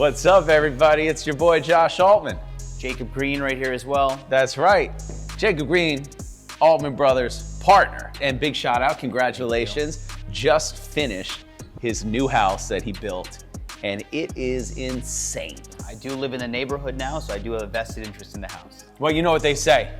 What's up, everybody? It's your boy, Josh Altman. Jacob Greene right here as well. That's right. Jacob Greene, Altman Brothers partner. And big shout out, congratulations. Just finished his new house that he built, and it is insane. I do live in the neighborhood now, so I do have a vested interest in the house. Well, you know what they say.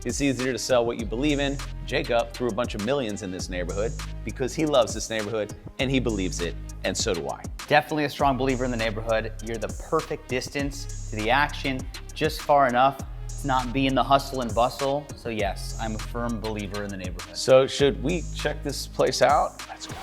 It's easier to sell what you believe in. Jacob threw a bunch of millions in this neighborhood because he loves this neighborhood and he believes it, and so do I. Definitely a strong believer in the neighborhood. You're the perfect distance to the action, just far enough to not be in the hustle and bustle. So yes, I'm a firm believer in the neighborhood. So should we check this place out? Let's go.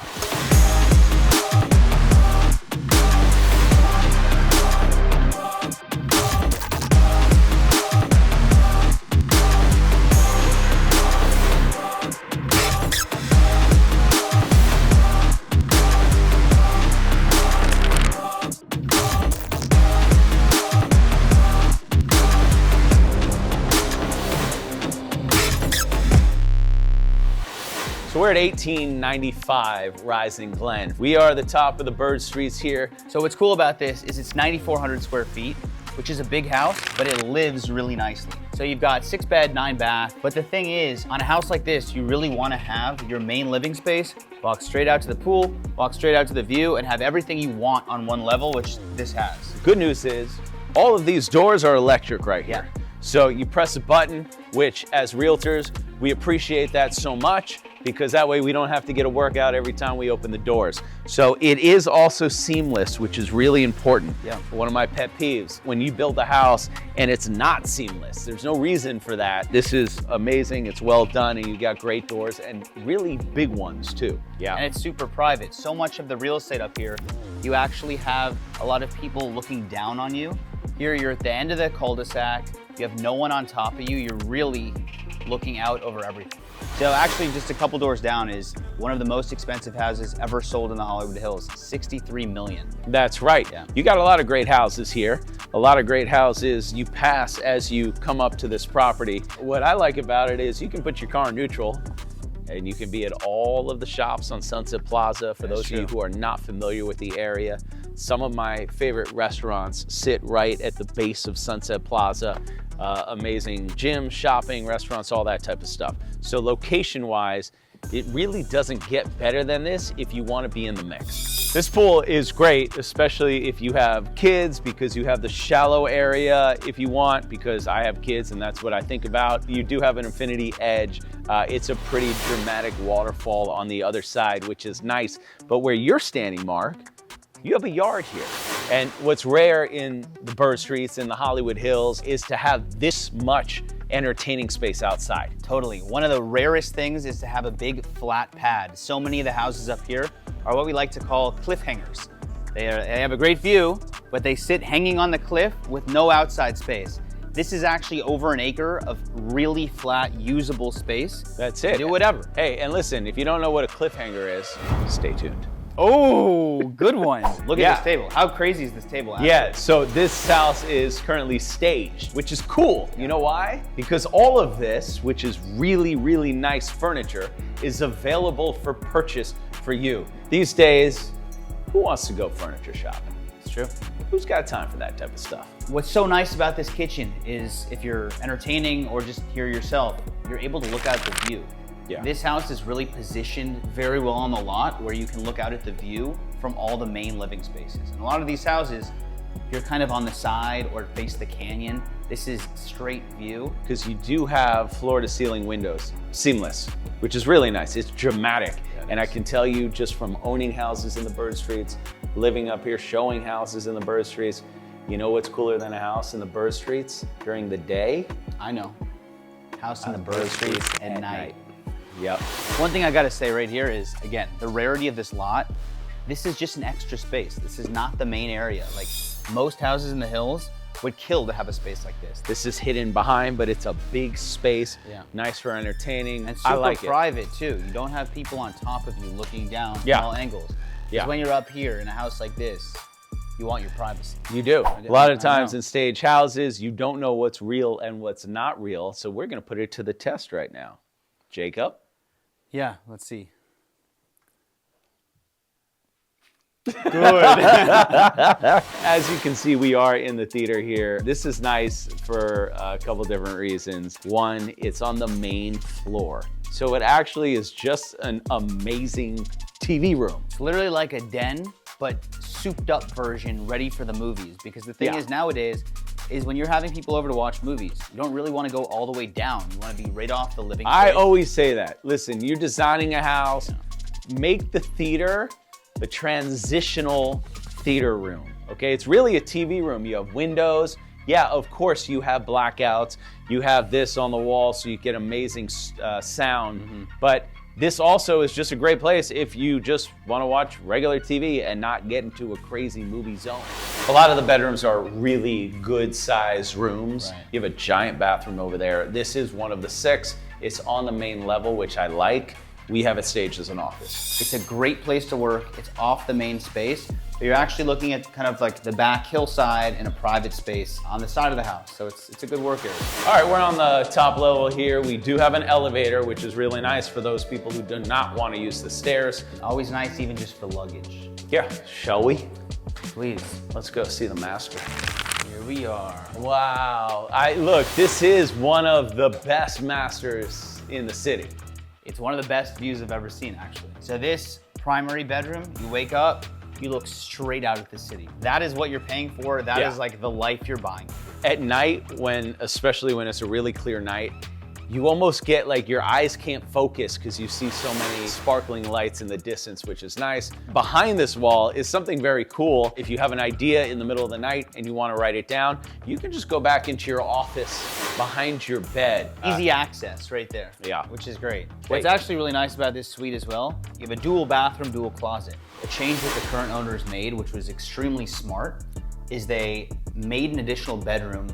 So we're at 1895 Rising Glen. We are the top of the bird streets here. So what's cool about this is it's 9,400 square feet, which is a big house, but it lives really nicely. So you've got 6 bed, 9 bath. But the thing is, on a house like this, you really want to have your main living space, walk straight out to the pool, walk straight out to the view, and have everything you want on one level, which this has. Good news is, all of these doors are electric right here. Yeah. So you press a button, which as realtors, we appreciate that so much, because that way we don't have to get a workout every time we open the doors. So it is also seamless, which is really important. Yeah. One of my pet peeves, when you build a house and it's not seamless, there's no reason for that. This is amazing, it's well done, and you got great doors and really big ones too. Yeah. And it's super private. So much of the real estate up here, you actually have a lot of people looking down on you. Here you're at the end of the cul-de-sac, you have no one on top of you, you're really looking out over everything. So actually just a couple doors down is one of the most expensive houses ever sold in the Hollywood Hills, $63 million. That's right. Yeah. You got a lot of great houses here. A lot of great houses you pass as you come up to this property. What I like about it is you can put your car in neutral and you can be at all of the shops on Sunset Plaza. For those of you who are not familiar with the area, some of my favorite restaurants sit right at the base of Sunset Plaza. Amazing gyms, shopping, restaurants, all that type of stuff. So location-wise, it really doesn't get better than this if you want to be in the mix. This pool is great, especially if you have kids, because you have the shallow area if you want, because I have kids and that's what I think about. You do have an infinity edge. It's a pretty dramatic waterfall on the other side, which is nice. But where you're standing, Mark, you have a yard here. And what's rare in the bird streets in the Hollywood Hills is to have this much entertaining space outside. Totally. One of the rarest things is to have a big flat pad. So many of the houses up here are what we like to call cliffhangers. They have a great view, but they sit hanging on the cliff with no outside space. This is actually over an acre of really flat, usable space. That's it. Do whatever. Hey, and listen, if you don't know what a cliffhanger is, stay tuned. Oh, good one. Look Yeah. at this table. How crazy is this table? Actually? Yeah, so this house is currently staged, which is cool. You know why? Because all of this, which is really, really nice furniture, is available for purchase for you. These days, who wants to go furniture shopping? It's true. Who's got time for that type of stuff? What's so nice about this kitchen is if you're entertaining or just here yourself, you're able to look out the view. Yeah. This house is really positioned very well on the lot where you can look out at the view from all the main living spaces. And a lot of these houses, you're kind of on the side or face the canyon. This is straight view. Because you do have floor to ceiling windows, seamless, which is really nice. It's dramatic. And I can tell you just from owning houses in the bird streets, living up here, showing houses in the bird streets, you know what's cooler than a house in the bird streets during the day? I know. House in the bird streets at night. Yep. One thing I gotta say right here is, again, the rarity of this lot, this is just an extra space. This is not the main area. Like most houses in the hills would kill to have a space like this. This is hidden behind, but it's a big space. Yeah. Nice for entertaining. And super I like private too. You don't have people on top of you looking down Yeah. from all angles. Because Yeah. when you're up here in a house like this, you want your privacy. You do. A lot of times in stage houses, you don't know what's real and what's not real. So we're gonna put it to the test right now. Jacob? Yeah, let's see. Good. As you can see, we are in the theater here. This is nice for a couple different reasons. One, it's on the main floor. So it actually is just an amazing TV room. It's literally like a den, but souped up version ready for the movies. Because the thing is nowadays, is when you're having people over to watch movies, you don't really want to go all the way down. You want to be right off the living space. I always say that. Listen, you're designing a house, make the theater the transitional theater room, okay? It's really a TV room. You have windows. Yeah, of course you have blackouts. You have this on the wall so you get amazing sound. But this also is just a great place if you just want to watch regular TV and not get into a crazy movie zone. A lot of the bedrooms are really good sized rooms. Right. You have a giant bathroom over there. This is one of the 6. It's on the main level, which I like. We have it staged as an office. It's a great place to work. It's off the main space, but you're actually looking at kind of like the back hillside in a private space on the side of the house. So it's a good work area. All right, we're on the top level here. We do have an elevator, which is really nice for those people who do not want to use the stairs. Always nice even just for luggage. Yeah, shall we? Please. Let's go see the master. Here we are. Wow, look, this is one of the best masters in the city. It's one of the best views I've ever seen, actually. So this primary bedroom, you wake up, you look straight out at the city. That is what you're paying for. That is like the life you're buying. At night, especially when it's a really clear night, you almost get like your eyes can't focus because you see so many sparkling lights in the distance, which is nice. Behind this wall is something very cool. If you have an idea in the middle of the night and you want to write it down, you can just go back into your office behind your bed. Easy access right there. Yeah. Which is great. What's actually really nice about this suite as well, you have a dual bathroom, dual closet. A change that the current owners made, which was extremely smart, is they made an additional bedroom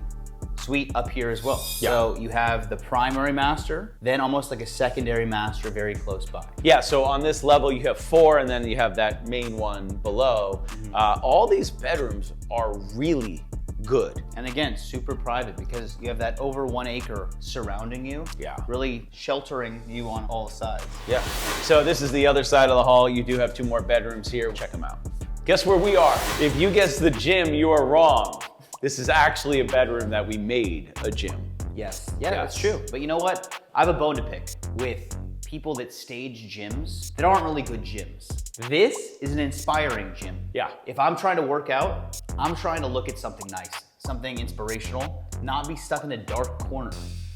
suite up here as well. Yeah. So you have the primary master, then almost like a secondary master very close by. Yeah, so on this level you have 4 and then you have that main one below. All these bedrooms are really good. And again, super private because you have that over 1 acre surrounding you. Yeah. Really sheltering you on all sides. Yeah. So this is the other side of the hall. You do have 2 more bedrooms here. Check them out. Guess where we are? If you guessed the gym, you are wrong. This is actually a bedroom that we made a gym. Yes, that's true. But you know what? I have a bone to pick with people that stage gyms that aren't really good gyms. This is an inspiring gym. Yeah. If I'm trying to work out, I'm trying to look at something nice, something inspirational, not be stuck in a dark corner.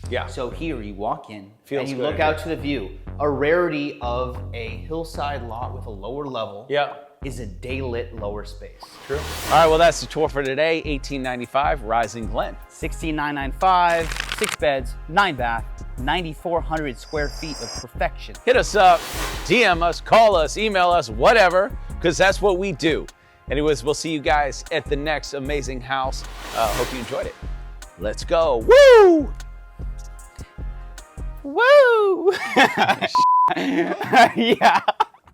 Yeah. So here you walk in Feels and you good, look out to the view. A rarity of a hillside lot with a lower level. Yeah. Is a day-lit lower space. True. All right, well, that's the tour for today. 1895 Rising Glen. 16995, 6 beds, 9 bath, 9,400 square feet of perfection. Hit us up, DM us, call us, email us, whatever, because that's what we do. Anyways, we'll see you guys at the next amazing house. Hope you enjoyed it. Let's go. Woo! Woo! Yeah.